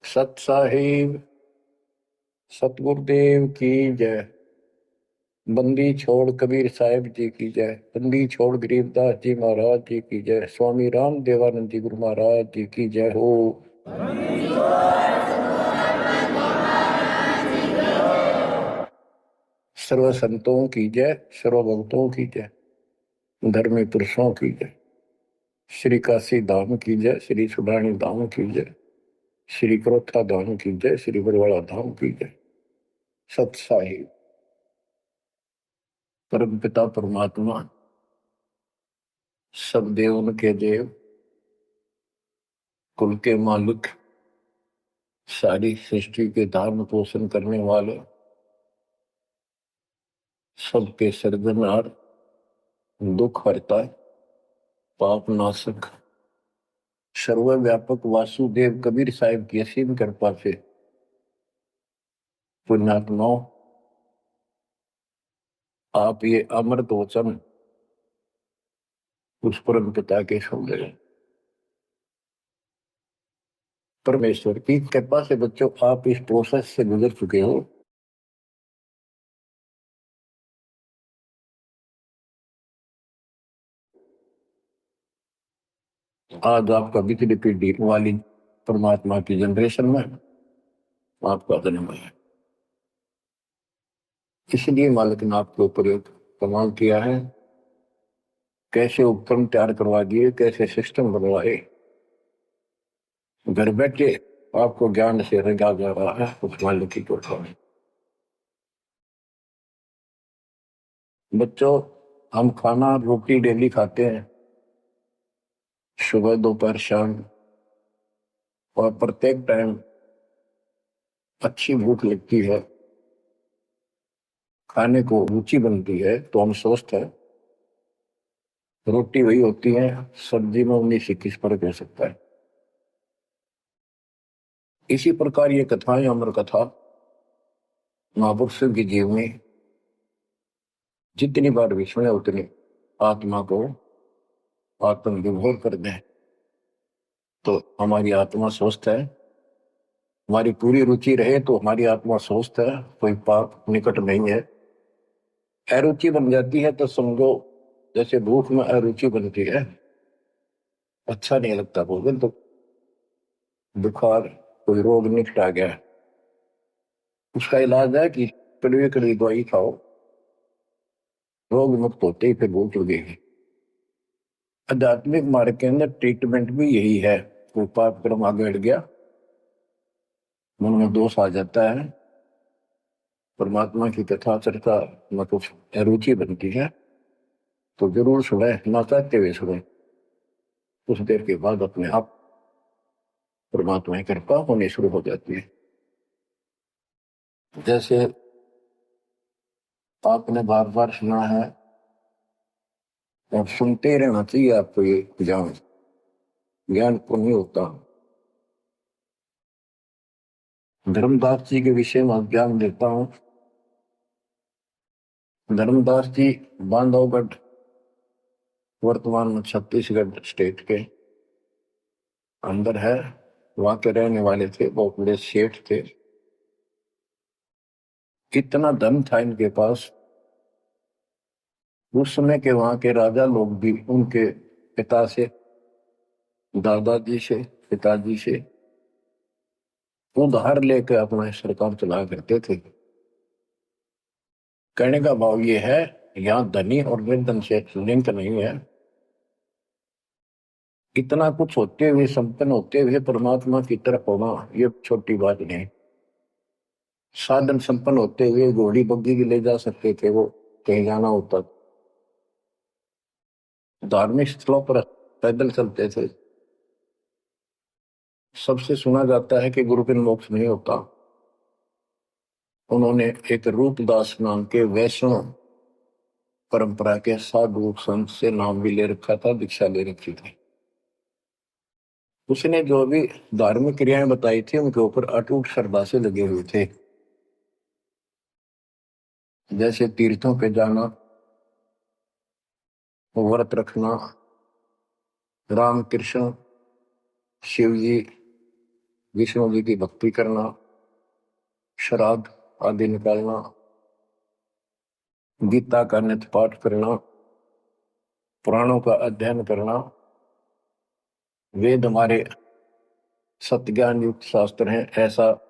सत साहिब सतगुरुदेव की जय। बंदी छोड़ कबीर साहिब जी की जय। बंदी छोड़ गरीबदास जी महाराज जी की जय। स्वामी राम देवानंद जी गुरु महाराज जी की जय हो। सर्व संतों की जय, सर्व भक्तों की जय, धर्मी पुरुषों की जय। श्री काशी धाम की जय, श्री सुडानी धाम की जय, श्री क्रोथा धाम की जय, श्री बरवाड़ा धाम की जय। सत साहिब परम पिता परमात्मा सब देवन के देव, कुल के मालिक, सारी सृष्टि के धारण पोषण करने वाले, सबके सर्जनहार, दुख हरता, पाप नाशक, सर्वव्यापक वासुदेव कबीर साहिब की असीम कृपा से पुण्यात्माओं, आप ये अमृत वचन उस परम पिता के सुन रहे। परमेश्वर की कृपा से बच्चों आप इस प्रोसेस से गुजर चुके हो। आज आपका बिजली पीढ़ी वाली परमात्मा की जनरेशन में आपका जन्म है। इसलिए मालिक ने आपके ऊपर एक कमाल किया है। कैसे उपकरण तैयार करवा दिए, कैसे सिस्टम बनवाए, घर बैठे आपको ज्ञान से रंगा जा रहा है उस मालिक की कृपा में। बच्चों, हम खाना रोटी डेली खाते हैं, सुबह दोपहर शाम, और प्रत्येक टाइम अच्छी भूख लगती है, खाने को रुचि बनती है तो हम स्वस्थ हैं। रोटी वही होती है, सब्जी में 19-21 फर्क हो सकता है। इसी प्रकार ये कथाएं, अमर कथा महापुरुषों की जीवनी जितनी बार भी सुने उतनी आत्मा को आत्मविभोर कर दें तो हमारी आत्मा स्वस्थ है। हमारी पूरी रुचि रहे तो हमारी आत्मा स्वस्थ है, कोई पाप निकट नहीं है। अरुचि बन जाती है तो समझो जैसे भूख में अरुचि बनती है, अच्छा नहीं लगता भोजन, तो बुखार कोई रोग निकट आ गया, उसका इलाज है कि कड़वी कड़वी दवाई खाओ, रोग मुक्त होते ही फिर भूख लगेगी। आध्यात्मिक मार्ग के अंदर ट्रीटमेंट भी यही है। कोई पाप कर्म आगे बढ़ गया, मन में दोष आ जाता है, परमात्मा की कथा चर्चा में कुछ रुचि बनती है तो जरूर सुने, ना चाहते हुए सुने। कुछ देर के बाद अपने आप परमात्मा की कृपा होनी शुरू हो जाती है। जैसे आपने बार बार सुना है और सुनते ही रहना चाहिए आपको, ये ज्ञान ज्ञान को नहीं होता। धर्मदास जी के विषय में ज्ञान देता हूं। धर्मदास जी बांधवगढ़, वर्तमान में छत्तीसगढ़ स्टेट के अंदर है, वहां के रहने वाले थे, बहुत बड़े सेठ थे। कितना धन था इनके पास, उस समय के वहां के राजा लोग भी उनके पिता से, दादाजी से, पिताजी से उधार लेकर अपना सरकार चलाया करते थे। कहने का भाव ये है, यहाँ धनी और निर्धन से लिंक नहीं है। इतना कुछ होते हुए, संपन्न होते हुए परमात्मा की तरफ होना ये छोटी बात नहीं। साधन संपन्न होते हुए घोड़ी बग्घी भी ले जा सकते थे वो, कहीं जाना होता। धार्मिक स्थलों पर पैदल चलते थे। सबसे सुना जाता है कि गुरु बिन मोक्ष नहीं होता। उन्होंने एक रूपदास नाम के वैष्णव परंपरा के साधु संत से नाम भी ले रखा था, दीक्षा ले रखी थी। उसने जो भी धार्मिक क्रियाएं बताई थी उनके ऊपर अटूट श्रद्धा से लगे हुए थे। जैसे तीर्थों पे जाना, व्रत रखना, राम कृष्ण शिव जी विष्णु जी की भक्ति करना, श्राद्ध आदि निकालना, गीता का नित्य पाठ करना, पुराणों का अध्ययन करना, वेद हमारे सत्य ज्ञान युक्त शास्त्र हैं, ऐसा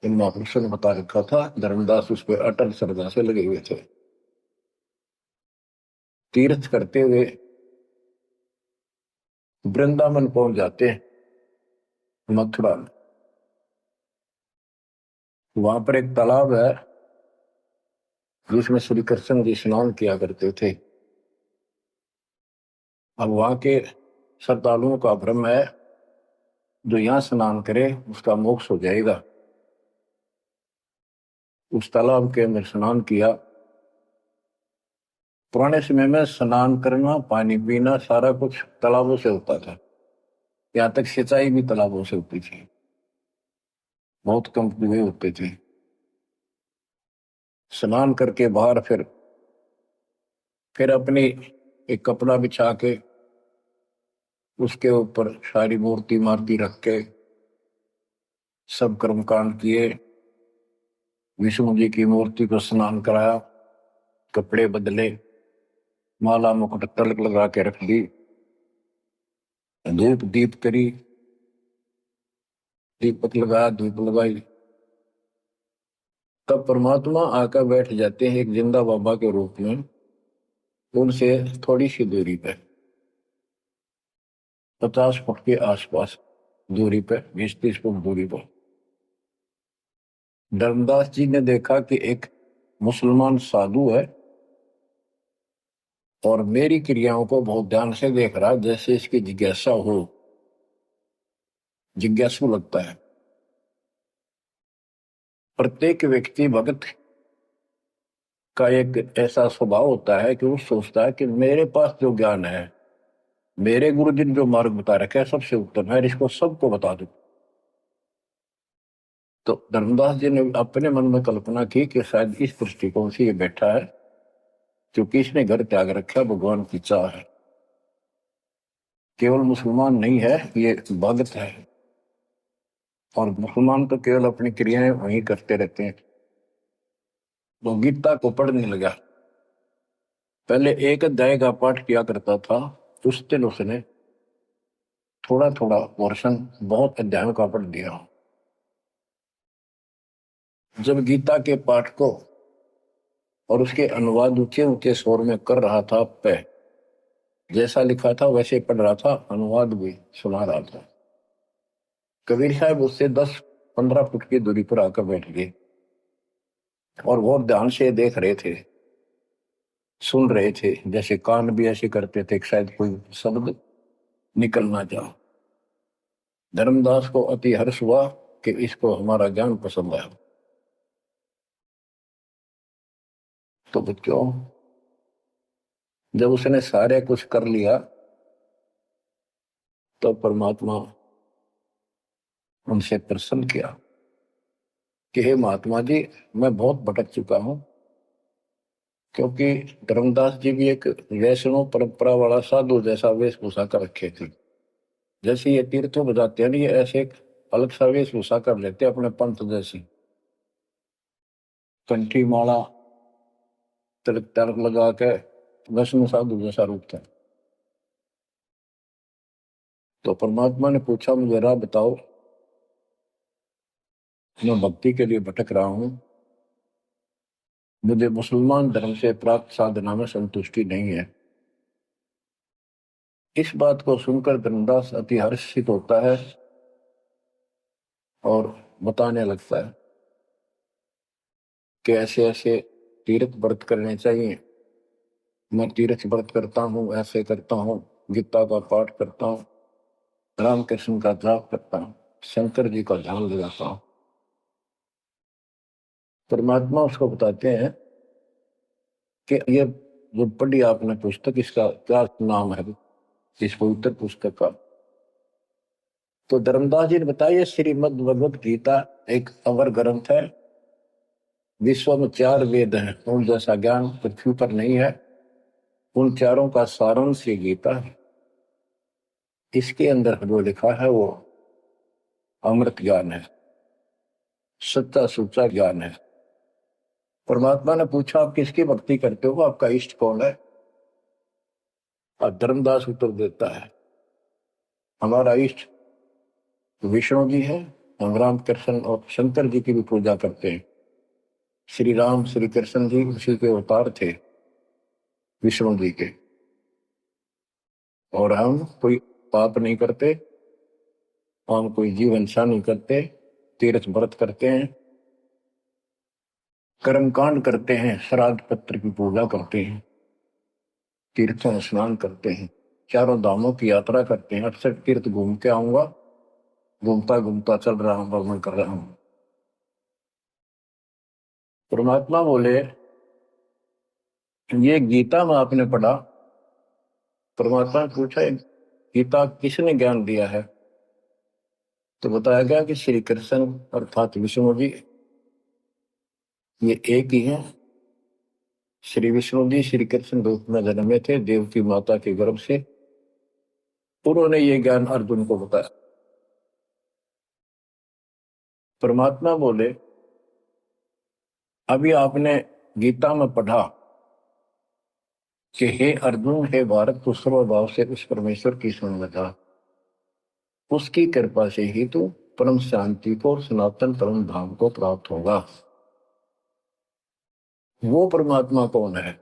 इन महापुरुषों ने बता रखा था। धर्मदास उस पर अटल श्रद्धा से लगे हुए थे। तीर्थ करते हुए वृंदावन पहुंच जाते हैं, मथुरा में। वहां पर एक तालाब है जिसमें श्री कृष्ण जी स्नान किया करते थे। अब वहां के श्रद्धालुओं का भ्रम है जो यहां स्नान करे उसका मोक्ष हो जाएगा। उस तालाब के अंदर स्नान किया। पुराने समय में स्नान करना, पानी पीना, सारा कुछ तालाबों से होता था। यहाँ तक सिंचाई भी तालाबों से होती थी, बहुत कम कुएं होते थे। स्नान करके बाहर फिर अपनी एक कपड़ा बिछा के उसके ऊपर सारी मूर्ति मार्ति रख के सब कर्मकांड किए। विष्णु जी की मूर्ति को स्नान कराया, कपड़े बदले, माला मुकुट तिलक लगा के रख दी, धूप दीप करी, दीपक लगाया, धूप लगाई। तब परमात्मा आकर बैठ जाते हैं एक जिंदा बाबा के रूप में, उनसे थोड़ी सी दूरी पे, 50 फुट के आसपास दूरी पे, 20-30 फुट दूरी पर। धर्मदास जी ने देखा कि एक मुसलमान साधु है और मेरी क्रियाओं को बहुत ध्यान से देख रहा है, जैसे इसकी जिज्ञासा हो, जिज्ञासु लगता है। प्रत्येक व्यक्ति भगत का एक ऐसा स्वभाव होता है कि वो सोचता है कि मेरे पास जो ज्ञान है, मेरे गुरु जी ने जो मार्ग बता रखा है सबसे उत्तम है, इसको सबको बता दो। तो धर्मदास जी ने अपने मन में कल्पना की कि शायद इस दृष्टिकोण से ये बैठा है क्योंकि इसने घर त्याग रखा, भगवान की चाह है। केवल मुसलमान नहीं है, ये भगत है। और मुसलमान तो केवल अपनी क्रियाएं वही करते रहते हैं। वो गीता को पढ़ने लगा। पहले एक अध्याय का पाठ किया करता था, उस दिन उसने थोड़ा थोड़ा पोर्शन बहुत अध्यायों का पढ़ दिया। जब गीता के पाठ को और उसके अनुवाद ऊंचे ऊंचे स्वर में कर रहा था, पे जैसा लिखा था वैसे पढ़ रहा था, अनुवाद भी सुना रहा था, कबीर साहब उससे 10-15 फुट की दूरी पर आकर बैठ गए और बहुत ध्यान से देख रहे थे, सुन रहे थे, जैसे कान भी ऐसे करते थे शायद कोई शब्द निकल ना जाओ। धर्मदास को अति हर्ष हुआ कि इसको हमारा ज्ञान पसंद आया। तो बच्चों, जब उसने सारे कुछ कर लिया तो परमात्मा उनसे प्रसन्न किया कि हे महात्मा जी, मैं बहुत भटक चुका हूं। क्योंकि धर्मदास जी भी एक वैष्णव परंपरा वाला साधु जैसा वेशभूषा कर रखे थे। जैसे ये तीर्थों बजाते हैं, ये ऐसे एक अलग सा वेशभूषा कर लेते अपने पंथ जैसी, कंठी माला तिलक तिलक लगा के वैष्णव साधु जैसा रूप था। तो परमात्मा ने पूछा, मुझे राह बताओ, मैं भक्ति के लिए भटक रहा हूं, मुझे मुसलमान धर्म से प्राप्त साधना में संतुष्टि नहीं है। इस बात को सुनकर धर्मदास अति हर्षित होता है और बताने लगता है कि ऐसे ऐसे तीर्थ व्रत करने चाहिए। मैं तीर्थ व्रत करता हूँ, ऐसे करता हूँ, गीता का पाठ करता हूँ, रामकृष्ण का जाप करता हूँ, शंकर जी का ध्यान लगाता हूँ। परमात्मा उसको बताते हैं कि ये जो पढ़ी आपने पुस्तक, इसका क्या नाम है, इस पवित्र पुस्तक का? तो धर्मदास जी ने बताया, श्रीमद् भगवत गीता एक अवर ग्रंथ है। विश्व में 4 वेद हैं, उन जैसा ज्ञान पृथ्वी पर नहीं है। उन चारों का सारांश ये गीता है। इसके अंदर जो लिखा है वो अमृत ज्ञान है, सच्चा सुच्चा ज्ञान है। परमात्मा ने पूछा आप किसकी भक्ति करते हो, आपका इष्ट कौन है? और धर्मदास उत्तर देता है हमारा इष्ट विष्णु जी है। हम राम कृष्ण और शंकर जी की भी पूजा करते हैं। श्री राम श्री कृष्ण जी उसी के अवतार थे, विष्णु जी के। और हम कोई पाप नहीं करते, हम कोई जीव हिंसा नहीं करते, तीर्थ व्रत करते हैं, कर्मकांड करते हैं, श्राद्ध पत्र की पूजा करते हैं, तीर्थों में स्नान करते हैं, चारों धामों की यात्रा करते हैं। 68 तीर्थ घूम के आऊंगा, घूमता घूमता चल रहा हूं, भ्रमण कर रहा हूं। परमात्मा बोले ये गीता में आपने पढ़ा। परमात्मा ने पूछा गीता किसने ज्ञान दिया है? तो बताया गया कि श्री कृष्ण अर्थात विष्णु जी ये एक ही है। श्री विष्णु जी श्री कृष्ण रूप में जन्मे थे देवकी माता के गर्भ से। उन्होंने ये ज्ञान अर्जुन को बताया। परमात्मा बोले अभी आपने गीता में पढ़ा कि हे अर्जुन हे भारत तू सर्वभाव से उस परमेश्वर की सुन बता, उसकी कृपा से ही तू परम शांति को और सनातन परम धाम को प्राप्त होगा। वो परमात्मा कौन है?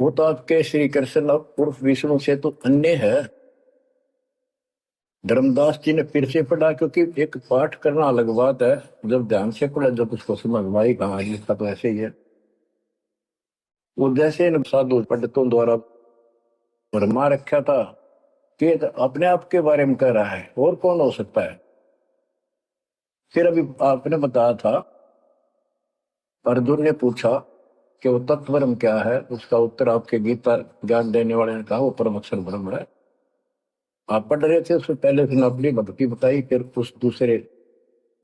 वो तो आपके श्री कृष्ण उर्फ विष्णु से तो अन्य है। धर्मदास जी ने फिर से पढ़ा, क्योंकि एक पाठ करना अलग बात है, जब ध्यान से पढ़ा जब उसको समझ में आई कहा इसका तो ऐसे ही है। वो जैसे इन साधु पंडितों द्वारा भरमा रखा था कि अपने आप के बारे में कह रहा है, और कौन हो सकता है? फिर अभी आपने बताया था, अर्जुन ने पूछा कि वो तत्वरम क्या है, उसका उत्तर आपके गीता ज्ञान देने वाले ने कहा वो परम अक्षर ब्रह्म है। आप पढ़ रहे थे, उससे पहले उसने अपनी भक्ति बताई, फिर उस दूसरे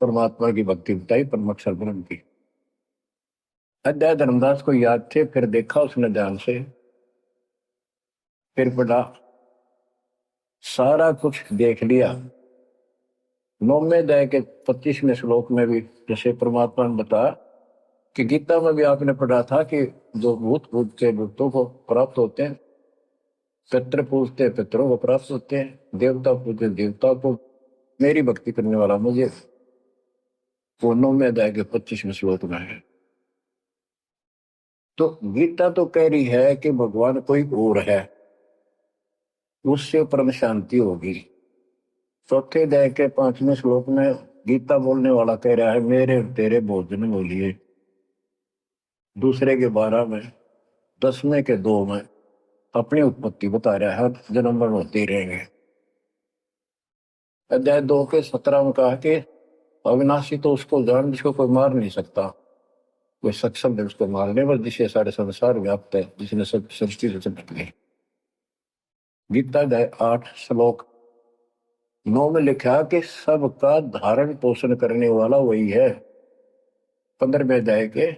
परमात्मा की भक्ति बताई परम अक्षर ब्रह्म की। अध्याय धर्मदास को याद थे, फिर देखा उसने ध्यान से, फिर पढ़ा, सारा कुछ देख लिया। 9वें अध्याय के 25वें श्लोक में भी जैसे परमात्मा ने बताया कि गीता में भी आपने पढ़ा था कि जो भूत पूजते भूतों को प्राप्त होते हैं, पितृ पूजते पितरों को प्राप्त होते हैं, देवता पूजते देवता को, मेरी भक्ति करने वाला मुझे। वो 9वें अध्याय के 25वें श्लोक में है। तो गीता तो कह रही है कि भगवान कोई और है, उससे परम शांति होगी। चौथे अध्याय के 5वें श्लोक में गीता बोलने वाला कह रहा है मेरे तेरे भोजन बोलिए। दूसरे के 12 में, 10वें के 2 में अपनी उत्पत्ति बता रहा है, जन्म मरण होते ही रहेंगे। अध्याय 2 के 17 में कहा कि अविनाशी तो उसको जान जिसको कोई मार नहीं सकता, कोई सक्षम है उसको मारने पर, जिसे सारे संसार व्याप्त है, जिसने सब सृष्टि रचना की। गीता अध्याय 8 श्लोक 9 में लिखा कि सबका धारण पोषण करने वाला वही है। 15वें अध्याय के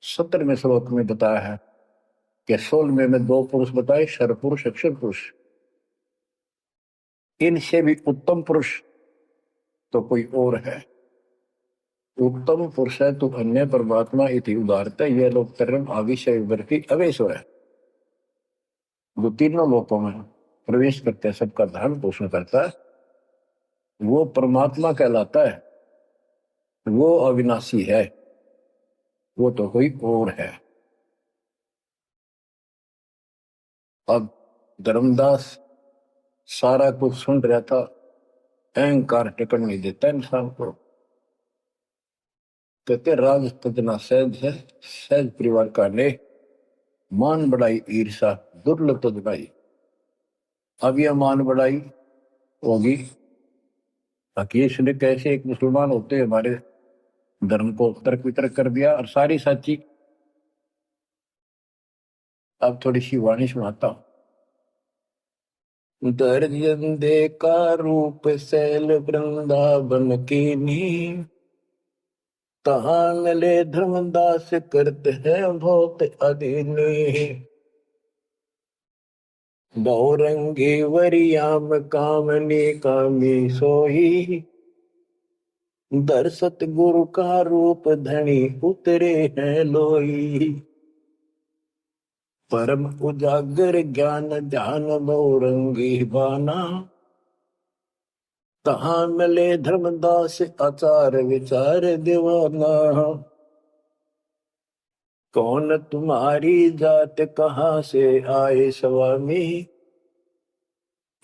17वें श्लोक में बताया है कि 16वें में 2 पुरुष बताए, शर पुरुष अक्षर पुरुष। इनसे भी उत्तम पुरुष तो कोई और है। उत्तम पुरुष है तो अन्य परमात्मा इति उदारता यह लोग तरम आविषय वर्ती अवेश्वर है। जो तीनों लोकों में प्रवेश करते हैं, सबका धारण पोषण करता है, वो परमात्मा कहलाता है। वो अविनाशी है, वो तो कोई और है। अब धर्मदास सारा कुछ सुन रहा था, अहंकार टिकट नहीं देता इंसान को। कहते राज तजना सहज है, सहज परिवार का ने मान बढ़ाई ईर्षा दुर्लभ तजनाई। अब यह मान बढ़ाई होगी ताकि इसने कैसे एक मुसलमान होते हमारे धर्म को तर्क वितर्क कर दिया और सारी सच्ची। अब थोड़ी सी वाणी सुनाता हूं। दर्जन दे का रूप सैल वृंदावन की नी, तहान ले धर्मदास करते हैं बहुत अधीनी। बहुरंगी वरियाम कामनी कामी सोई, दर सतगुरु का रूप धनी उतरे हैं लोई। परम उजागर ज्ञान ध्यान बहुरंगी बाना, तहां मिले धर्मदास आचार विचार दीवाना। कौन तुम्हारी जात कहाँ से आए स्वामी,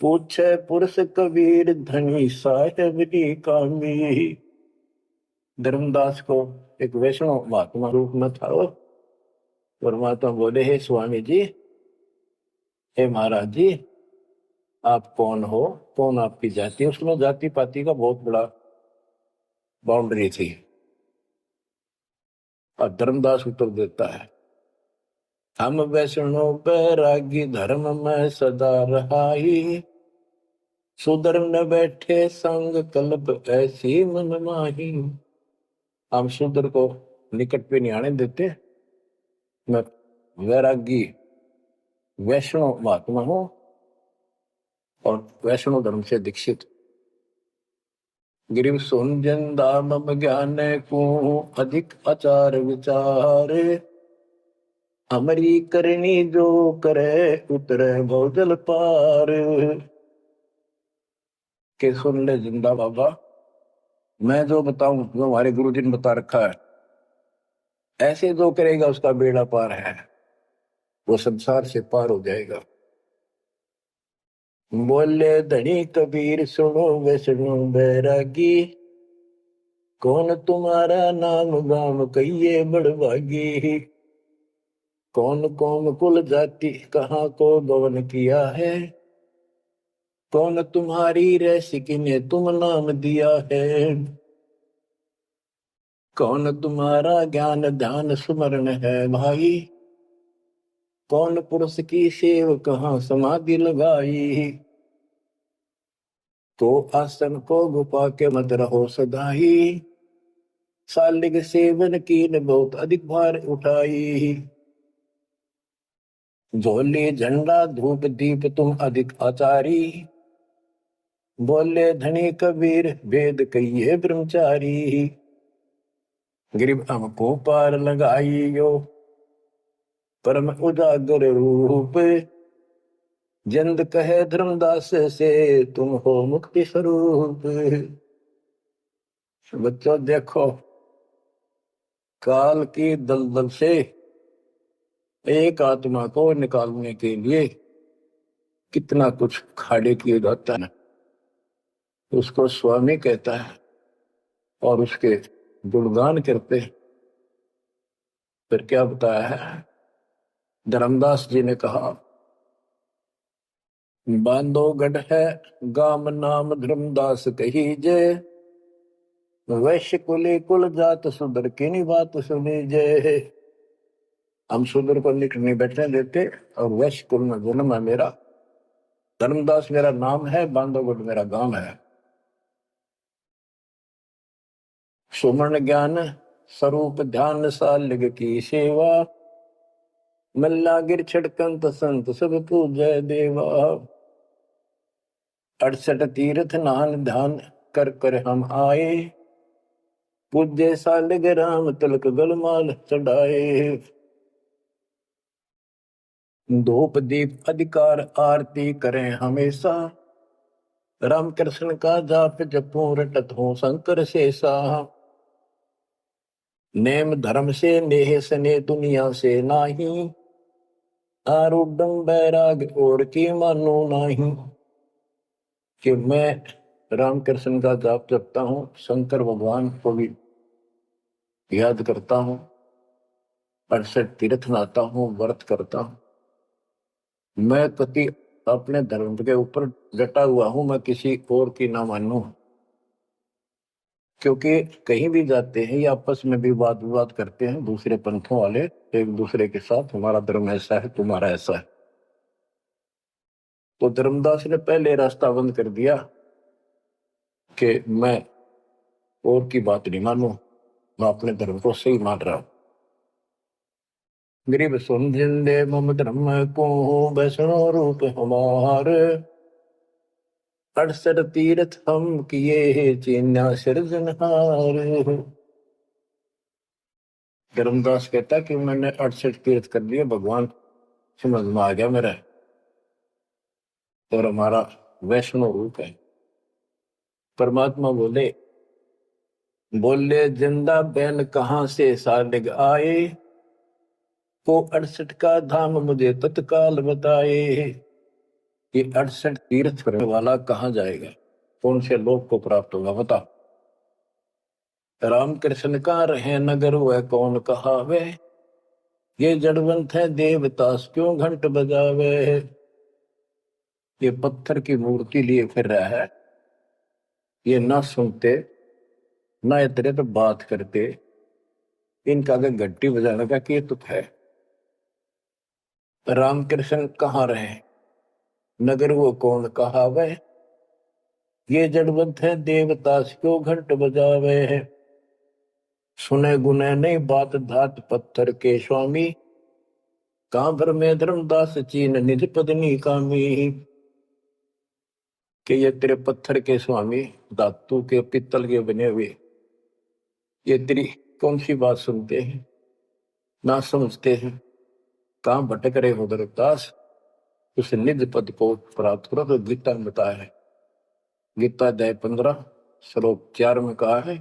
पूछे पुरुष कबीर धनी साहेब नी कामी। धर्मदास को एक वैष्णव महात्मा रूप में था वो। परमात्मा बोले, हे स्वामी जी, हे महाराज जी, आप कौन हो, कौन आपकी जाति। उसमें जाति पाति का बहुत बड़ा बाउंड्री थी। और धर्मदास उत्तर देता है, हम वैष्णव बैरागी धर्म में सदा रहाई, सुधर न बैठे संग कल्प ऐसी मन माही। हम सुधर को निकट पे नहीं आने देते। मैं वैरागी वैष्णव महात्मा हूं और वैष्णव धर्म से दीक्षित। गिरिव सुनजन दाम ज्ञान को अधिक आचार विचार, हमारी करनी जो करे उतरे भौजल पार। के सुन ले जिंदा बाबा, मैं जो बताऊं, जो हमारे गुरु जी ने बता रखा है, ऐसे जो करेगा उसका बेड़ा पार है, वो संसार से पार हो जाएगा। बोले धनी कबीर सुनो वैष्णो बैरागी, कौन तुम्हारा नाम गाम कहिए बड़भागी। कौन कौम कुल जाति कहाँ को गवन किया है, कौन तुम्हारी रसिकी ने तुम नाम दिया है। कौन तुम्हारा ज्ञान ध्यान सुमरण है भाई, कौन पुरुष की सेव कहाँ समाधि लगाई। तो आसन को गुफा के मत रहो सदाई, सालिग सेवन की न बहुत अधिक भार उठाई। झोली झंडा धूप दीप तुम अधिक आचारी, बोले धनी कबीर वेद कहिए ब्रह्मचारी। गिरिव हमको पार लगाइयो परम उजागर रूप, जंद कहे धर्मदास से तुम हो मुक्ति स्वरूप। बच्चों देखो, काल की दलदल से एक आत्मा को निकालने के लिए कितना कुछ खाड़े किए जाता है। उसको स्वामी कहता है और उसके गुणगान करते। फिर क्या बताया है, धर्मदास जी ने कहा, बांधोगढ़ है गाम नाम धर्मदास कही जे, वैश्य कुले कुल जात सुधर की बात सुनी जे। हम सुधर को निकट नहीं बैठने देते और वैश्य कुल में जन्म है मेरा। धर्मदास मेरा नाम है, बांधोगढ़ मेरा गांव है। सुमन ज्ञान स्वरूप ध्यान सालिग की सेवा, मल्ला गिर छड़कंत संत सब पूजय देवा। 68 तीर्थ नान ध्यान कर कर हम आए, पूज्य सालिग राम तिलक गलमाल चढ़ाए। धूप दीप अधिकार आरती करें हमेशा, राम कृष्ण का जाप जपू रटत हो शंकर शेषा। नेम धर्म से नेह सने दुनिया से नाही, आरूढ़ बैराग और की मानो नाही। कि मैं रामकृष्ण का जाप जपता हूँ, शंकर भगवान को भी याद करता हूँ, 68 तीर्थ नाता हूँ, व्रत करता हूँ। मैं कति अपने धर्म के ऊपर डटा हुआ हूँ, मैं किसी और की ना मानू। क्योंकि कहीं भी जाते हैं या आपस में भी वाद विवाद करते हैं दूसरे पंथों वाले एक दूसरे के साथ, हमारा धर्म ऐसा है, तुम्हारा ऐसा है। तो धर्मदास ने पहले रास्ता बंद कर दिया कि मैं और की बात नहीं मानू, मैं अपने धर्म को सही मान रहा हूं। गरीब सुन जिंदे मम धर्म को वैष्णो रूप हमार 68 तीर्थ हम किए चीन्या सिरजनहार। धर्मदास कहता कि मैंने 68 तीर्थ कर लिए, भगवान समझ में आ गया मेरा, और हमारा वैष्णव रूप है। परमात्मा बोले बोले जिंदा बैन कहां से सालिग आए, को 68 का धाम मुझे तत्काल बताए। ये 68 तीर्थ करने वाला कहाँ जाएगा, कौन से लोक को प्राप्त होगा बता। राम कृष्ण का रहे नगर वह कौन कहावे, ये जड़वंत है देवतास क्यों घंट बजावे। ये पत्थर की मूर्ति लिए फिर रहा है, ये ना सुनते ना इतने तो बात करते, इनका अगर घंटी बजाने का क्या तुक है। राम कृष्ण कहाँ रहे नगर वो कौन कहावे, ये जड़वंत है देवतास क्यों घंट बजावे। सुने गुने नहीं बात धात पत्थर के स्वामी, कहां पर में धर्मदास चीन निज पत्नी कामी। कि ये तेरे पत्थर के स्वामी धातु के पित्तल के बने हुए ये तेरी कौन सी बात सुनते हैं, ना समझते हैं, कहां भटक रहे हो धर्मदास, उस निज पद को प्राप्त करो। तो गीता में बताया है, गीता अध्याय 15 श्लोक 4 में कहा है,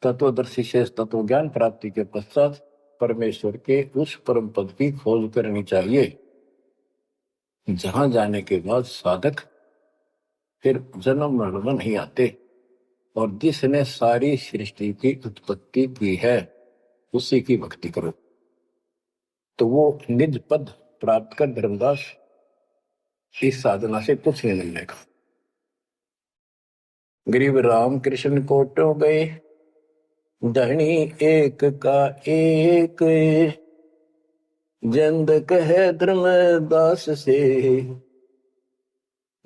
तत्वदर्शी शेष तत्व ज्ञान प्राप्ति के पश्चात परमेश्वर के उस परम पद की खोज करनी चाहिए, जहां जाने के बाद साधक फिर जन्म मरण में नहीं आते। और जिसने सारी सृष्टि की उत्पत्ति की है उसी की भक्ति करो, तो वो निज पद प्राप्त कर धर्मदास इस साधना से कुछ नहीं मिलने का। गरीब राम कृष्ण कोटो गए धनी एक का एक, जंद कहे धर्मदास से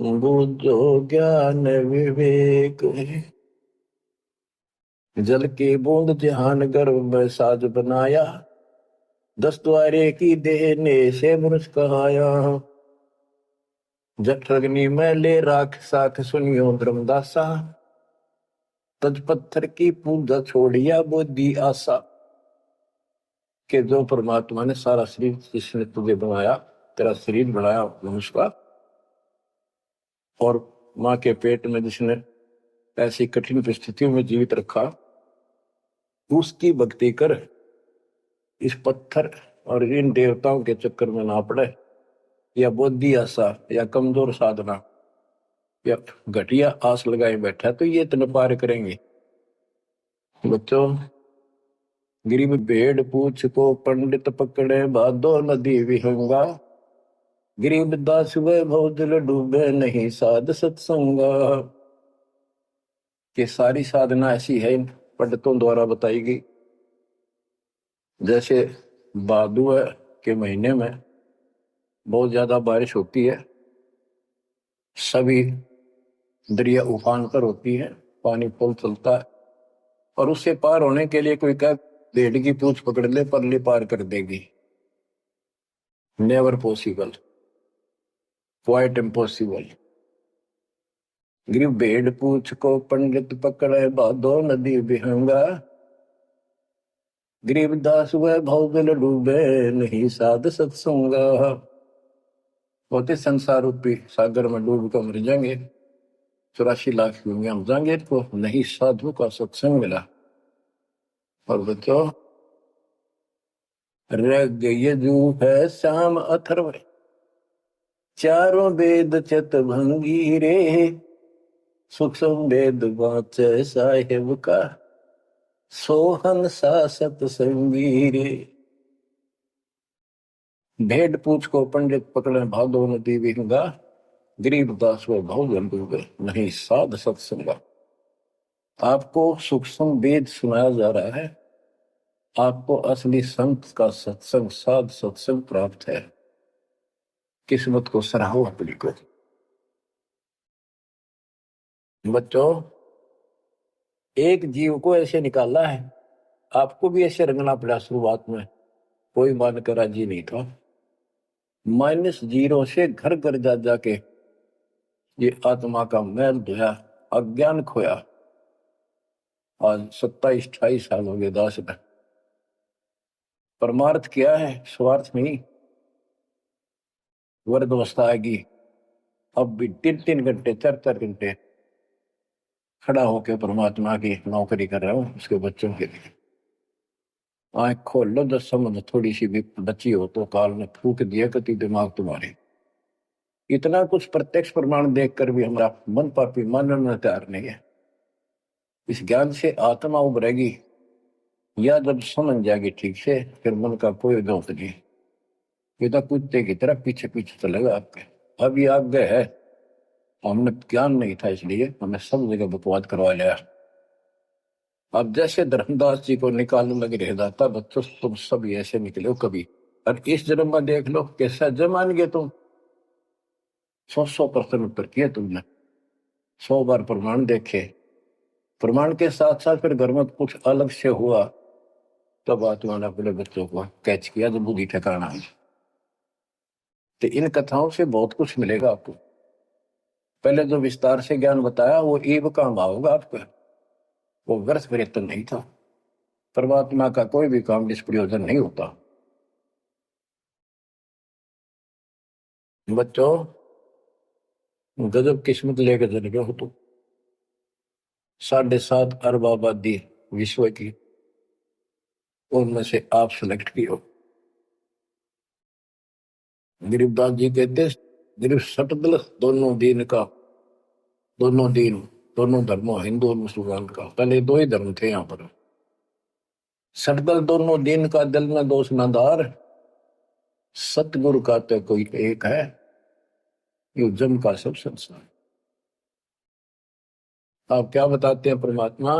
बूझो ज्ञान विवेक। जल की बूंद जहान गर्भ में साज बनाया, 10 द्वारे की देने से मनुष कहाया। जठ अग्नि में ले राख साख सुनियो धर्मदासा, तज पत्थर की पूजा छोड़िया बुद्धि आशा। के जो परमात्मा ने सारा शरीर जिसने तुझे बनाया, तेरा शरीर बनाया मनुष्य का, और माँ के पेट में जिसने ऐसी कठिन परिस्थितियों में जीवित रखा, उसकी भक्ति कर, इस पत्थर और इन देवताओं के चक्कर में ना पड़े, या बुद्धि आशा या कमजोर साधना या घटिया आस लगाए बैठा तो ये इतने पार करेंगे। बच्चों, गरीब भेड़ पूछ को पंडित पकड़े भादो नदी विहंगा, गरीब दास वैभव दिल डूबे नहीं साध सत्संगा। कि सारी साधना ऐसी है इन पंडितों द्वारा बताई गई। जैसे भादुआ के महीने में बहुत ज्यादा बारिश होती है, सभी दरिया उफान पर होती है, पानी पुल चलता है, और उससे पार होने के लिए कोई क्या भेड़ की पूंछ पकड़ ले परली पार कर देगी। Never possible, quite impossible. गरीब भेड़ पूछ को पंडित पकड़े भादो नदी विहंगा, गरीब दास वह भौगल डूबे नहीं साध सत्संगा। होते संसार रूपी सागर में डूब कर मर जाएंगे, 84 लाख दुनिया हम जाएंगे तो नहीं साधु का सत्संग मिला। और बच्चों, रग यजु है श्याम अथर्व, चारों वेद चित भंगी रे, सूक्ष्म वेद वाच साहेब का, सोहन सा सतसंगी रे। भेड़ पूछ को पंडित पकड़े भादो नदी विहंगा, गरीब दास व भौजन डूबे नहीं साध सत्संगा। आपको सूक्ष्म वेद सुनाया जा रहा है, आपको असली संत का सत्संग साध सत्संग प्राप्त है। किस्मत को सराहो अपनी को। बच्चों, एक जीव को ऐसे निकाला है, आपको भी ऐसे रंगना पड़ा शुरुआत में, कोई मानकर राजी नहीं था। -0 से घर घर जा जाके ये आत्मा का मैल धोया, अज्ञान खोया। आज 27-28 साल हो गए दास ने। परमार्थ किया है, स्वार्थ नहीं। वर्द अवस्था आएगी, अब भी 3-3 घंटे 4-4 घंटे खड़ा होकर परमात्मा की नौकरी कर रहा हूं उसके बच्चों के लिए। आंख खोल लो, जब समझ थोड़ी सी भी बची हो तो काल ने फूक दिया कति दिमाग तुम्हारे। इतना कुछ प्रत्यक्ष प्रमाण देखकर भी हमारा मन पापी मानने में तैयार नहीं है। इस ज्ञान से आत्मा उभरेगी, या जब समझ जाएगी ठीक से, फिर मन का कोई दोष नहीं। ये तो कुत्ते की तरह पीछे पीछे चलेगा आपके। अब ये आगे है, हमने ज्ञान नहीं था इसलिए हमें सब जगह बकवाद करवा लिया। अब जैसे धर्मदास जी को निकालने लगे रह जाता, बच्चों तुम सब ऐसे निकले हो कभी, और इस जन्म में देख लो कैसा जमान गए तुम। 100% उत्तर किए तुमने, 100 बार प्रमाण देखे। प्रमाण के साथ साथ फिर घर में कुछ अलग से हुआ, तब आत्मा ने अपने बच्चों को कैच किया, जब बुद्धि ठिकाना है। तो इन कथाओं से बहुत कुछ मिलेगा आपको। पहले जो विस्तार से ज्ञान बताया वो ईव काम आओगा आपको, वो व्यर्थ प्रयत्न नहीं था। परमात्मा का कोई भी काम निष्प्रयोजन नहीं होता। बच्चों, गजब किस्मत लेकर चले गए हो तुम। 7.5 अरब आबादी विश्व की, उनमें से आप सिलेक्ट किए हो। गरीबदास जी कहते गरीब सटदल दोनों दीन का, दोनों दीन, दोनों धर्मों, हिंदू और मुसलमान का। पहले 2 ही धर्म थे यहाँ पर। सटदल दोनों दीन का, दिल में दोष नदार, सतगुरु का तो कोई एक है, ये जम का सब संसार। आप क्या बताते हैं परमात्मा?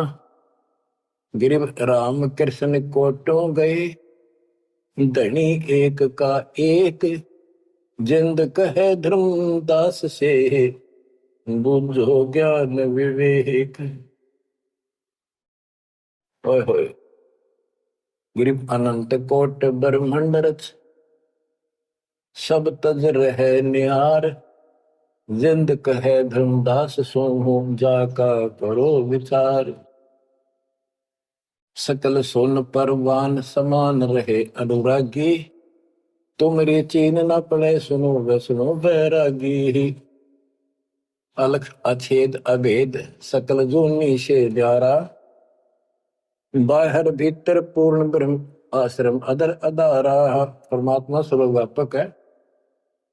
गिरिव राम कृष्ण कोटो गए, धनी एक का एक, जिंद कहे धर्मदास से, बुझो ज्ञान विवेक। ओए होए, गिरिव अनंत कोट ब्रह्मंड रच, सब तज रहे निहार, जिंद कहे धर्मदास सोहू, जाका करो विचार। सकल सोन परवान समान रहे अनुरागी, तुमरी चीन न पड़े सुनो वैष्णो बैरागी। अलख अछेद अभेद सकल जूनी से न्यारा, बाहर भीतर पूर्ण ब्रह्म आश्रम अदर अदारा। परमात्मा सर्वव्यापक है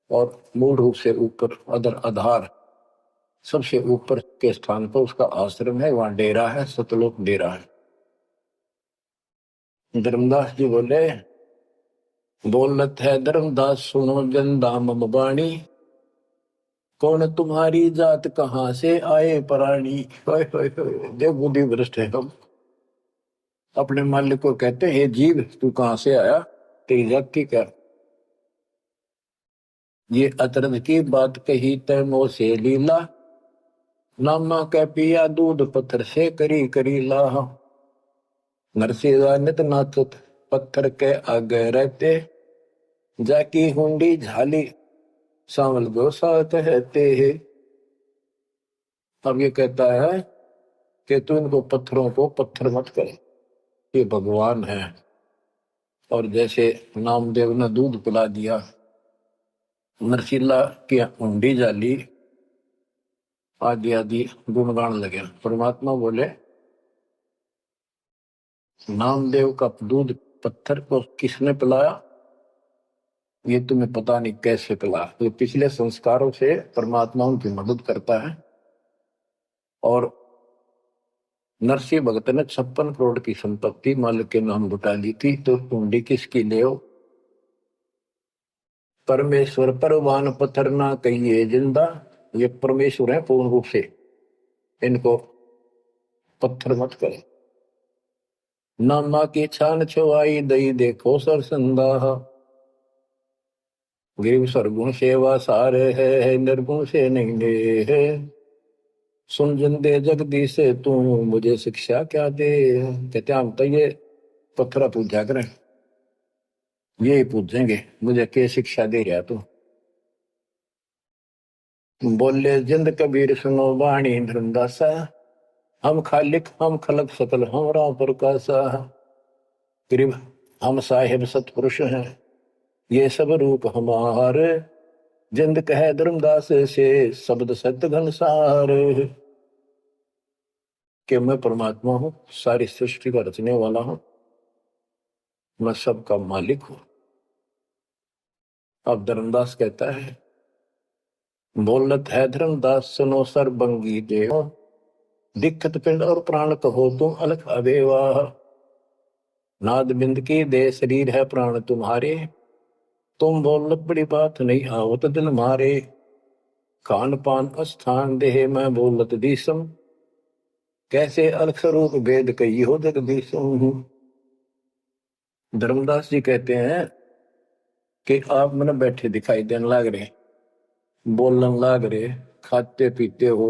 और मूल रूप से ऊपर अदर आधार, सबसे ऊपर के स्थान पर उसका आश्रम है, वहां डेरा है, सतलोक डेरा है। धर्मदास जी बोले, बोलत है धर्मदास सुनो जन दाम बाणी, कौन तुम्हारी जात कहाँ से आए प्राणी। देव बुद्धि भ्रष्ट है हम। अपने मालिक को कहते हैं, हे जीव तू कहाँ से आया, तेरी जात की क्या। ये अतरंग की बात कही तैमो से लीला, नामा कै पिया दूध पत्थर से करी करी लाह। नरसिंह नित नाचत पत्थर के आगे रहते, जाकी हुंडी झाली सांवल गोसा कहते हैं। अब ये कहता है कि तू इनको पत्थरों को पत्थर मत करे, ये भगवान है। और जैसे नामदेव ने दूध पिला दिया, नरसिल्ला की हुंडी जाली, आदि आदि गुणगान लगे। परमात्मा बोले, नामदेव का दूध पत्थर को किसने पिलाया, ये तुम्हें पता नहीं कैसे पिला। तो पिछले संस्कारों से परमात्मा उनकी मदद करता है। और नरसिंह भगत ने 56 करोड़ की संपत्ति मालिक के नाम लुटा ली थी, तो हुंडी किसकी ले हो। परमेश्वर परवान पत्थर ना कहिए जिंदा, ये परमेश्वर है पूर्ण रूप से, इनको पत्थर मत करे। नामा की छान छुआई दई देखो सरसंदा, गिरिव सरगुण सेवा सारे है, निर्गुण से नहीं दे है। सुन जिंदे जगदीश से तू मुझे शिक्षा क्या दे। कहते हम तो ये पत्थर पूजा करें, ये पूछेंगे मुझे क्या शिक्षा दे रहा तू। बोले जिंद कबीर सुनो वाणी धर्मदासा, हम खालिक हम खलक सकल हमरा प्रकाशा। गरीब हम साहिब सतपुरुष हैं, ये सब रूप हमारे, जिंद कहे धर्मदास से शब्द सत्य घनसार। कि मैं परमात्मा हूं, सारी सृष्टि का रचने वाला हूं, मैं सबका मालिक हूं। अब धर्मदास कहता है, बोलत है धर्मदास सुनो सर्वंगी देव, दिक्कत पिंड और प्राण कहो तुम अलख अदेवा। नाद बिंद की दे शरीर है प्राण तुम्हारे, तुम बोलत बड़ी बात नहीं आवत दिल मारे। खान पान स्थान देह मैं बोलत दीसम, कैसे अलख स्वरूप भेद कही हो जगदीशम। धर्मदास जी कहते हैं कि आप मैंने बैठे दिखाई देने लाग रहे, बोलने लाग रहे, खाते पीते हो,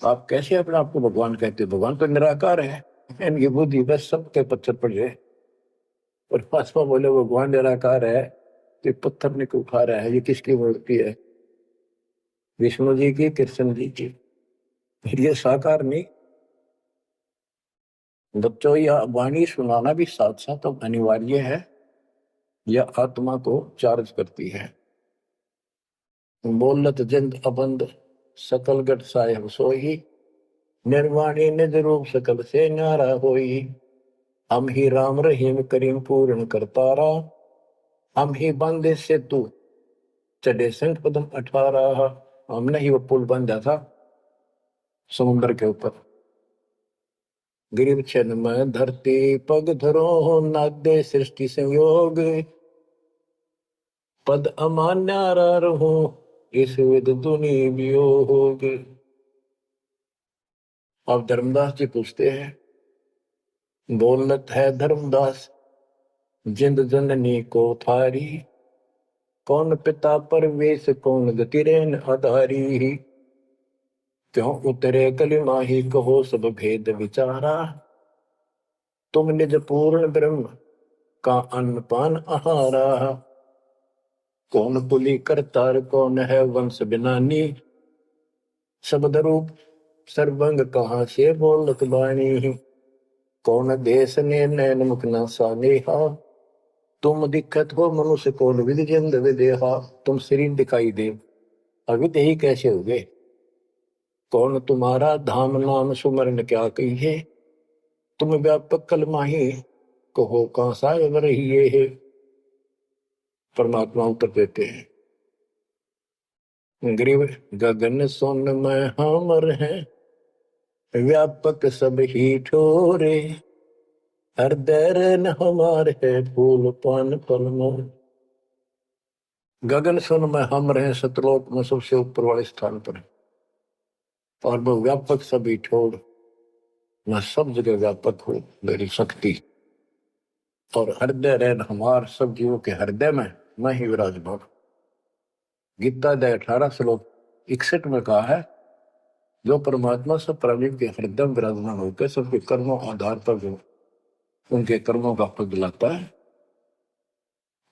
आप कैसे अपने आप को भगवान कहते हो? भगवान तो निराकार है, इनकी बुद्धि बस सबके पत्थर पड़ जाए। और परमात्मा बोले भगवान निराकार है तो पत्थर ने क्यों खा रहा है? ये किसकी मूर्ति है? विष्णु जी की, कृष्ण जी की। फिर ये साकार नहीं। बच्चों यह वाणी सुनाना भी साथ साथ अब अनिवार्य है, यह आत्मा को चार्ज करती है। बोलत जिंद अबंद सकल गट साहेब सोही, निर्वाणी निज रूप सकल से न्यारा होई। हम ही राम रहीम करीम पूर्ण करतारा, हम ही बांधे से तू चढ़े संग पदम 18। हमने ही वो पुल बांधा था समुद्र के ऊपर। गिरिव छन में धरती पग धरो, नादे सृष्टि संयोग, पद अमान्यारा रहो इस विद दुनि वियोग। अब धर्मदास जी पूछते हैं, बोलत है धर्मदास जिंद जननी को थारी, कौन पिता परवेश कौन गति रेन आधारी। क्यों उतरे कलिमा ही कहो सब भेद विचारा, तुम निज पूर्ण ब्रह्म का अन्न पान आहारा। कौन पुली करतार कौन है वंश बिनानी, शब्द रूप सर्वंग कहाँ से बोलत बाणी। कौन देश ने नैन मुख न सानेहा, तुम दिक्कत हो मनुष्य कौन विधि जिंद विदेहा। तुम शरीर दिखाई दे, अविद ही कैसे हो गए? कौन तुम्हारा धाम नाम सुमरन क्या कहिए, तुम व्यापक कलमाही कहो कहाँ साहेब रहिए है। परमात्मा उत्तर देते हैं, ग्रीव गगन सोन में हमर है, व्यापक सब ही ठोरे। हृदय न हमार है फूल पान फल मोर। गगन सुन में हम रहे, सतलोक में सबसे ऊपर वाले स्थान पर, और वो व्यापक सभी ठोर, मैं सब जगह व्यापक हूँ मेरी शक्ति। और हृदय रहन हमार, सब जीवों के हृदय में मैं ही विराजमान। गीता अध्याय 18 श्लोक 61 में कहा है, जो परमात्मा सब प्राणियों के हृदय में विराजमान होकर सबके कर्मों आधार पर जो उनके कर्मों का फल दिलाता है,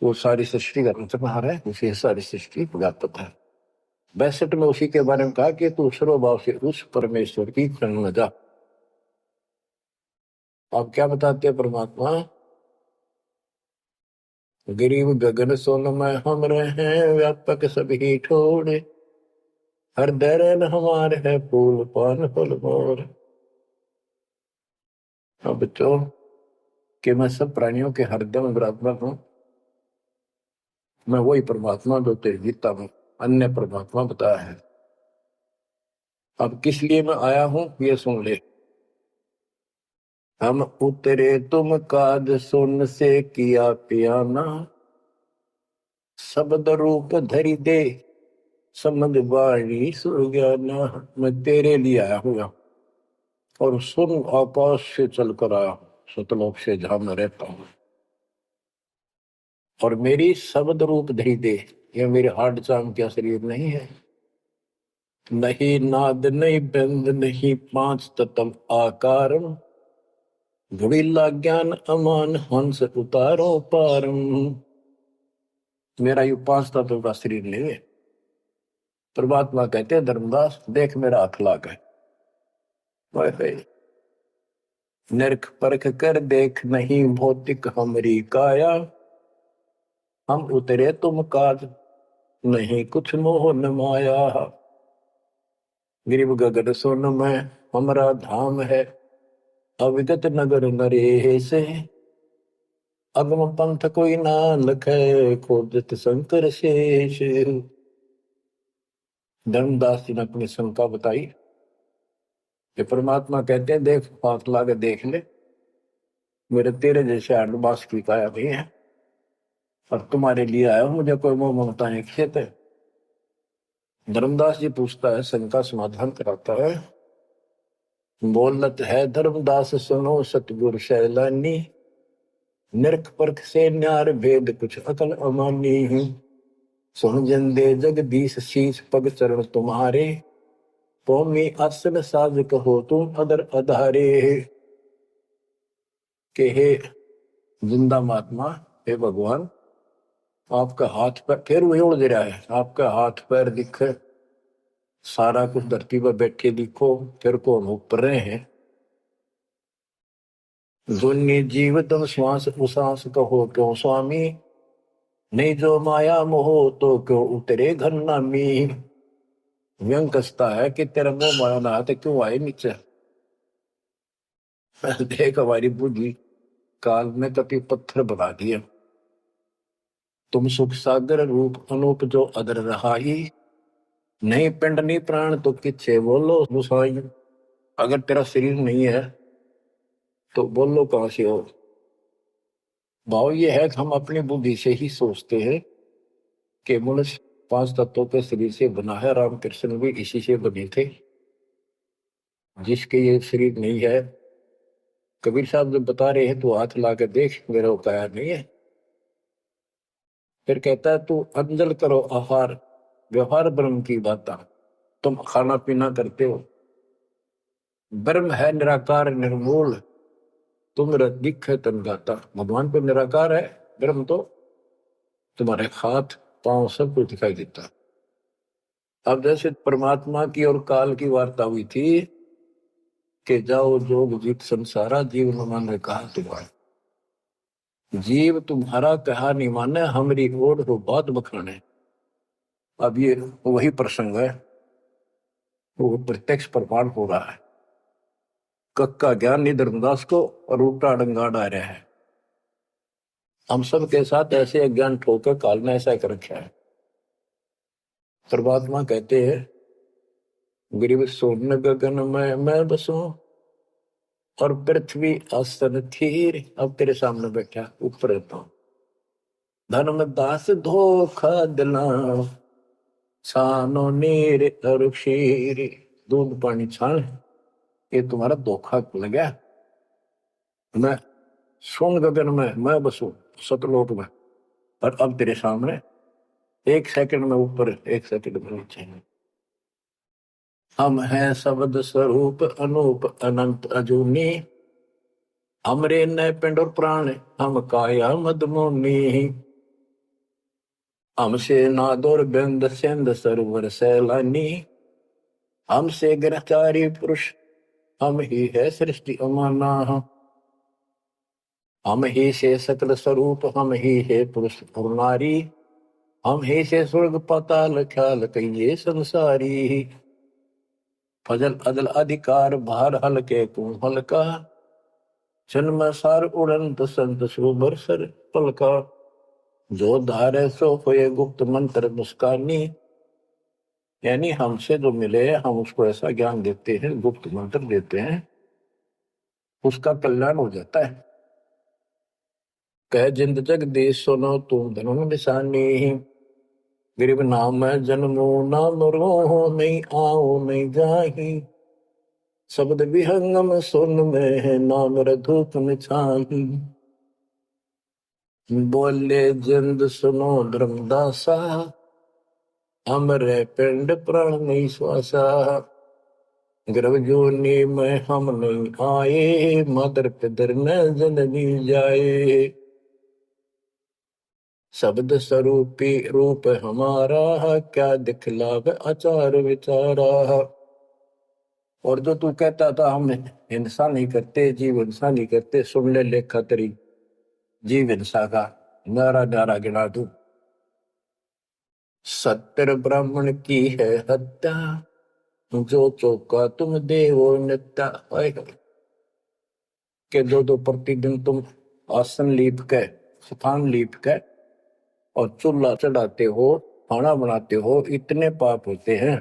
वो सारी सृष्टि का रचनहार है, उसे सारी सृष्टि व्यापक है। 62 में उसी के बारे में कहा कि तू सर्वभाव से उस परमेश्वर की शरण में जा। आप क्या बताते हैं परमात्मा? गिरिव गगन सोन में हम रहे, व्यापक सभी ठोरे। हृदय रहन हमारे है फूल पान फल मोर। अब बच्चों कि मैं सब प्राणियों के हृदय में विराजमान हूं, मैं वही परमात्मा जो तेरी गीता में अन्य परमात्मा बताया है। अब किस लिए मैं आया हूं ये सुन ले। हम उतरे तुम काद सुन से किया पियाना, शब्द रूप धरी दे समझ वाणी सुज्ञाना। मैं तेरे लिए आया हूँ और सुन आकाश से चलकर आया हूँ, सतलोक से जहां मैं रहता हूँ। और मेरी शब्द रूप धरी दे, ये मेरे हार्ड चाम क्या शरीर नहीं है। नहीं नाद नहीं बंद नहीं पांच तत्व आकार, घुड़ीला ज्ञान अमान हंस उतारो पारम। मेरा यू 5 तत्व का शरीर नहीं है। परमात्मा कहते हैं धर्मदास देख मेरा हाथ लाग है। नरक परख कर देख नहीं भौतिक हमरी काया। हम उतरे तुम काज नहीं कुछ मोह न माया। गिरिव गगन सोन में हमारा धाम है। अविगत नगर नरेश। अगम पंथ कोई ना लखे खोजत शंकर शेष। धर्मदास जी ने अपनी शंका बताई कि परमात्मा कहते हैं देख हाथ लाके देख ले, मेरे तेरे जैसे आडवास की काया नहीं है और तुम्हारे लिए आया हूं, मुझे कोई मोह ममता नहीं खेते। धर्मदास जी पूछता है, शंका समाधान कराता है। बोलत है धर्मदास सुनो सतगुरु शैलानी। निरख परख से न्यार भेद कुछ अकल अमानी। सुन जंदे जगदीश शीश पग चरण तुम्हारे। पौमी आसन साज कहो तुम अदर अधारे। के हे जिंदा महात्मा, हे भगवान, आपका हाथ पैर फिर वही उड़ रहा है। आपका हाथ पैर दिखे, सारा कुछ धरती पर बैठे दिखो, फिर को हम ऊपर रहे हैं। दुन्नी जीव तम श्वास उसास कहो क्यों स्वामी। नहीं जो माया मोह तो क्यों उतरे घर नामी। व्यंग कसता है कि तेरा मोह माया ना तो क्यों आए नीचे। देख हमारी बुद्धि काल में कति पत्थर बना दिया। तुम सुख सागर रूप अनूप जो अदर रहाई। नहीं पिंड नहीं प्राण तो किच्छे बोलो गुसाई। अगर तेरा शरीर नहीं है तो बोलो कहां से हो। भाव ये है कि हम अपनी बुद्धि से ही सोचते हैं कि मनुष्य 5 तत्वों के शरीर से बना है। रामकृष्ण भी इसी से बने थे। जिसके ये शरीर नहीं है, कबीर साहब जब बता रहे हैं तो हाथ ला के देख मेरा काया नहीं है। फिर कहता है तू अंजल करो आहार व्यवहार ब्रह्म की बात। तुम खाना पीना करते हो, ब्रह्म है निराकार निर्मूल, तुम दिख है तन गाता। भगवान तो निराकार है, ब्रह्म तो तुम्हारे हाथ पांव सब कुछ दिखाई देता। अब जैसे परमात्मा की और काल की वार्ता हुई थी कि जाओ जोग जीत संसारा जीव न माने कहा तुम्हारा। जीव तुम्हारा कहा नहीं माने, हमारी ओर हो बात बखाने। अब ये वही प्रसंग है, वो प्रत्यक्ष प्रमाण हो रहा है। कक्का ज्ञान नहीं धर्मदास को और उल्टा डंगा डा रहा है। हम सब के साथ ऐसे अज्ञान ठोकर काल ने ऐसा कर रखा है। परमात्मा कहते हैं गिरिव सोन गगन में मैं बसूं और पृथ्वी आसन थीर। अब तेरे सामने बैठा ऊपर रहता हूं। धर्मदास धोखा दिला छानो नीर और क्षीर। दूध पानी छान, ये तुम्हारा धोखा लगा। मैं सोन गगन में मैं बसूं सतलोक में, और अब तेरे सामने 1 सेकंड में ऊपर 1 सेकंड में नीचे। हम हैं शब्द स्वरूप अनूप अनंत अजूनी। हमरे न पिंड और प्राण हम काया मदमोनी। हमसे नादोर बिंद सिंध सरोवर सैलानी। हमसे ग्रहचारी पुरुष हम ही है सृष्टि अमाना। हम ही से सकल स्वरूप हम ही है पुरुष और नारी। हम ही से स्वर्ग पाताल ख्याल कहिए संसारी। फजल अदल अधिकार भार हल्के तू हल्का। जन्म सार उड़ंत संत सुबर सर पलका। जो धारे सो होए गुप्त मंत्र मुस्कानी। यानी हमसे जो मिले हम उसको ऐसा ज्ञान देते हैं, गुप्त मंत्र देते हैं, उसका कल्याण हो जाता है। कह जिंद जग देश सुनो तुम धनुन निशानी। गरीब नाम जन्मो ना मरो नहीं आओ नहीं जाही। शब्द विहंगम सुन में है नाम रधूप निछाही। बोले जिंद सुनो धर्मदासा। हमरे पिंड प्राण नहीं श्वासा। गर्भ जोनि में हम नहीं आए, मातर पितर न जननी जाए। शब्द स्वरूपी रूप हमारा, क्या दिखलावे आचार विचारा। और जो तू कहता था हम हिंसा नहीं करते, जीव हिंसा नहीं करते, सुन ले लेखा तेरी जीव हिंसा का नारा नारा गिना दू। सत्तर ब्राह्मण की है हत्या, जो चौका तुम देवो नित्या। के दो प्रतिदिन तुम आसन लीप के, स्थान लीप के और चूल्हा चढ़ाते हो, खाना बनाते हो, इतने पाप होते हैं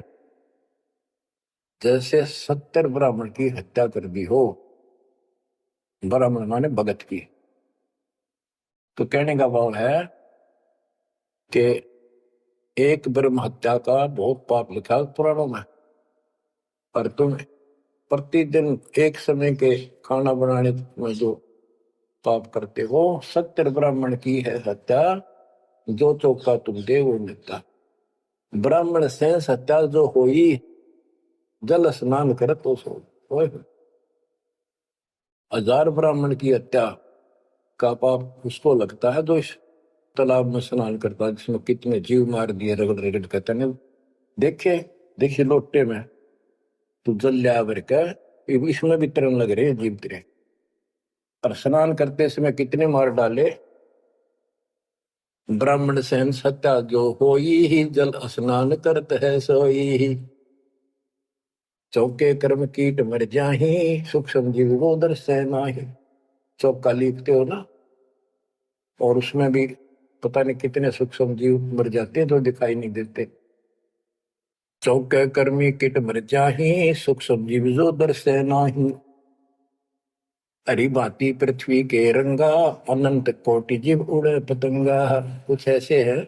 जैसे 70 ब्राह्मण की हत्या कर दी हो। ब्राह्मण माने भगत की। तो कहने का भाव है कि एक ब्रह्म हत्या का बहुत पाप लिखा है पुराणों में, और तुम प्रतिदिन एक समय के खाना बनाने में जो पाप करते हो, 70 ब्राह्मण की है हत्या, जो चौका तुम दे वो मिलता। ब्राह्मण से हत्या जो होई, जल स्नान कर तो सो। 1000 ब्राह्मण की हत्या का पाप उसको लगता है जो इस तालाब में स्नान करता है, जिसमें कितने जीव मार दिए रगड़ रगड़ कहते हैं। देखे देखिए लोटे में तू जल लिया भर के, इसमें भी तरन लग रहे हैं जीव तेरे। और स्नान करते समय कितने मार डाले। ब्राह्मण सहन सत्या जो होई ही, जल स्नान करत है सोई ही। चौके कर्म कीट मर जाही, सूक्ष्म जीव वो दर्शय नाही। चौका लीपते हो ना, और उसमें भी पता नहीं कितने सूक्ष्म जीव मर जाते हैं जो दिखाई नहीं देते। चौके कर्मी कीट मर जाही, सूक्ष्म जीव जो दर्शय नाही। हरी भांति पृथ्वी के रंगा, अनंत कोटि जीव उड़े पतंगा। कुछ ऐसे है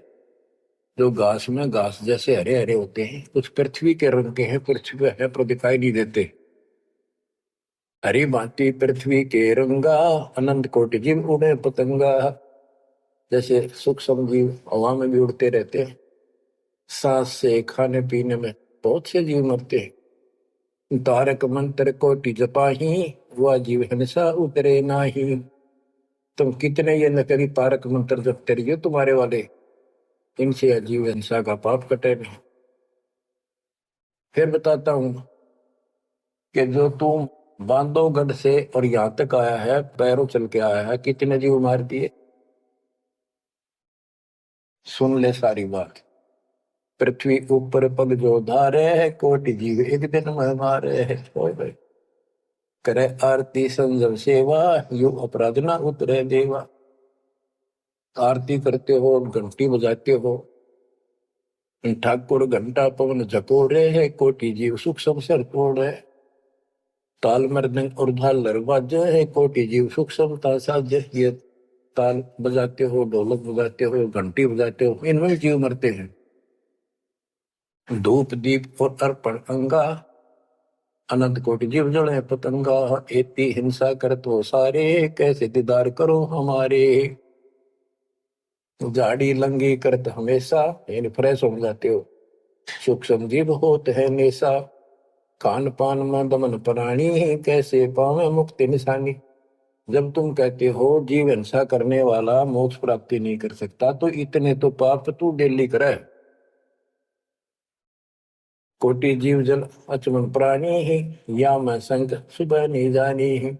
जो घास में घास जैसे हरे हरे होते हैं, कुछ पृथ्वी के रंग के हैं, पृथ्वी पे है पर दिखाई नहीं देते। हरी भांति पृथ्वी के रंगा, अनंत कोटि जीव उड़े पतंगा। जैसे सूक्ष्म जीव हवा में भी उड़ते रहते हैं, सांस से खाने पीने में बहुत से जीव मरते हैं। तारक मंत्र कोटि जपाही, वह जीव हिंसा उतरे नाही। तुम कितने ये नकली तारक मंत्र जपते रहिए तुम्हारे वाले, इनसे अजीव हिंसा का पाप कटे नहीं। फिर बताता हूं कि जो तुम बांधवगढ़ से और यहां तक आया है, पैरों चल के आया है, कितने जीव मार दिए। सुन ले सारी बात। पृथ्वी ऊपर पग जो धारे है, कोटि जीव एक दिन में मारे है। करे आरती संजम सेवा, यु अपराध ना उतरे देवा। आरती करते हो, घंटी बजाते हो, ठाकुर घंटा पवन झकोरे है, कोटि जीव सूक्ष्म सर है। ताल मृदंग और झालर बाजे है, कोटि जीव सूक्ष्मता साजे। ये ताल बजाते हो, ढोलक बजाते हो, घंटी बजाते हो, इनमें जीव मरते हैं। धूप दीप और अर्पण अंगा, अनंत कोटि जीव जड़े पतंगा। एती हिंसा करत हो सारे, कैसे दीदार करो हमारे। झाड़ी लंगी करत हमेशा, यानी फ्रेश हो जाते हो। सूक्ष्म जीव होते है नेसा, खान पान में दमन प्राणी, कैसे पावे मुक्ति निशानी। जब तुम कहते हो जीव हिंसा करने वाला मोक्ष प्राप्ति नहीं कर सकता, तो इतने तो पाप तू डेली करे। कोटि जीव जल अचमन प्राणी ही, या मैं संग सुबह नहीं जानी ही।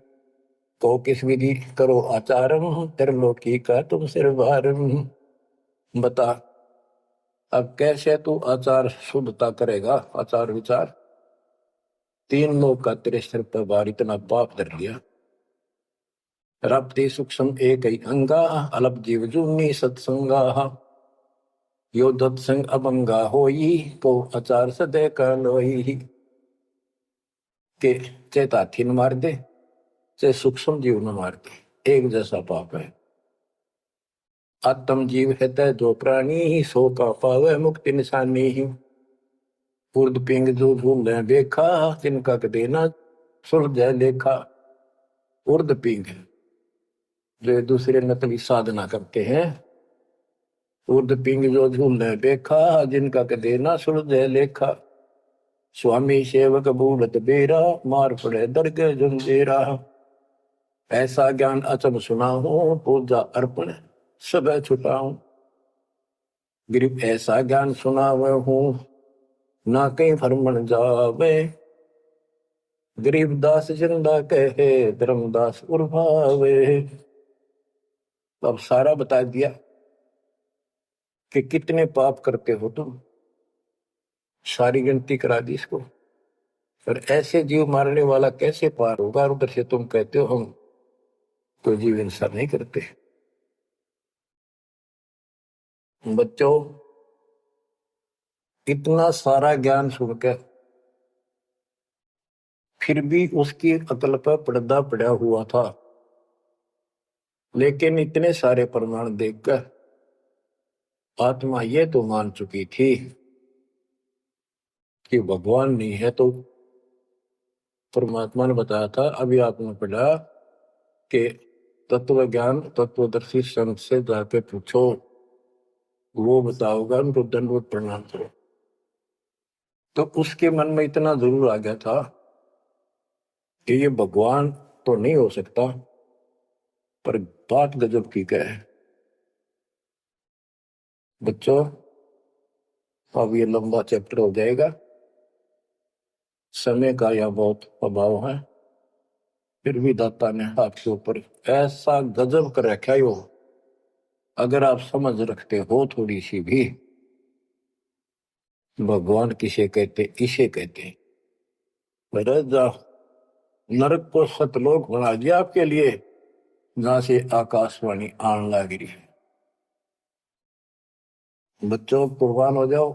को किस विधि करो आचारम, त्रिलोकी का तुम सिर भारम। बता अब कैसे तू आचार शुद्धता करेगा, आचार विचार। 3 लोग का तेरे सिर पर भार इतना पाप धर लिया। रप्ति सूक्ष्म एक ही अंगा, अलप जीव जूनी सत्संगा। यो दत्संग अभंगा होई, को आचार सदे कर लोई। के चेत हाथी न मार दे, चाहे सूक्ष्म जीव न मार दे, एक जैसा पाप है। आत्म जीव है तय जो प्राणी, सो का पावे मुक्ति निशानी ही। उर्द पिंग जो झूल देखा, तिनका देना सुलझ लेखा। उर्द पिंग जो दूसरे नकली साधना करते हैं, उर्द पिंग जो झूल देखा, जिनका देना सुलझ लेखा। स्वामी सेवक भूलत बेरा, मार पड़े दरगे जंजीरा। ऐसा ज्ञान अचम सुनाऊं, पूजा अर्पण सब छुटाऊं। गिरिप ऐसा ज्ञान सुनावे हूं, ना कहीं फरमन जावे। गरीबदास जिंदा कहे, धर्मदास उर्भावे। अब सारा बता दिया कि कितने पाप करते हो तुम, सारी गिनती करा दी इसको। और ऐसे जीव मारने वाला कैसे पार होगा? उधर से तुम कहते हो हम तो जीव हिंसा नहीं करते। बच्चों, इतना सारा ज्ञान सुनकर फिर भी उसकी अकल पर पर्दा पड़ा हुआ था। लेकिन इतने सारे प्रमाण देखकर आत्मा ये तो मान चुकी थी कि भगवान नहीं है। तो परमात्मा ने बताया था, अभी आपने पढ़ा कि तत्व ज्ञान तत्वदर्शी संत से जाके पूछो, वो बताओगा, उनको दंडवत प्रणाम करो। तो उसके मन में इतना जरूर आ गया था कि ये भगवान तो नहीं हो सकता, पर बात गजब की क्या है। बच्चों, अब ये लंबा चैप्टर हो जाएगा, समय का यह बहुत अभाव है। फिर भी दाता ने आपके ऊपर ऐसा गजब कर रखा है, वो अगर आप समझ रखते हो थोड़ी सी भी, भगवान किसे कहते, इसे कहते। नरक को सतलोक बना दिया आपके लिए, जहां से आकाशवाणी आन लग रही है। बच्चों, कुर्बान हो जाओ,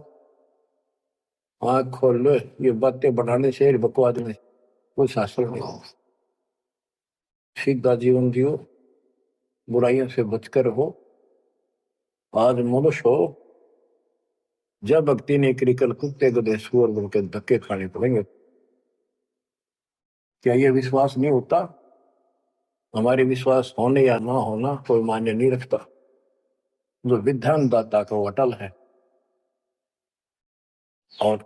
आंख खोल लो। ये बातें बनाने से, बकवास में कुछ हासिल नहीं हो। सीधा जीवन जियो, बुराइयों से बचकर हो। आज मनुष्य हो, जब भक्ति नहीं करी, कल कुत्ते गधे सुअर बनकर धक्के खाने पड़ेंगे। क्या ये विश्वास नहीं होता? हमारे विश्वास होने या ना होना कोई मायने नहीं रखता। जो विधान दाता का अटल है। और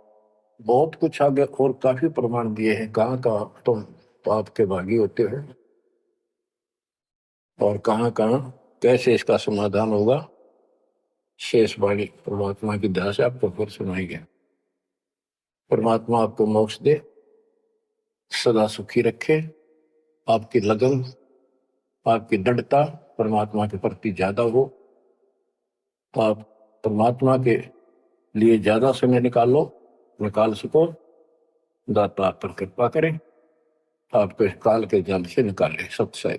बहुत कुछ आगे और काफी प्रमाण दिए हैं, कहाँ कहाँ तुम पाप के भागी होते हो और कहाँ कहाँ कैसे इसका समाधान होगा। शेष वाणी परमात्मा की दया से आपको फिर सुनाएंगे। परमात्मा आपको मोक्ष दे, सदा सुखी रखे, आपकी लगन, आपकी दृढ़ता परमात्मा के प्रति ज्यादा हो, तो आप परमात्मा के लिए ज्यादा समय निकाल सको। दाता आप पर कृपा करें, आपको इस काल के जाल से निकाले। सत्संग।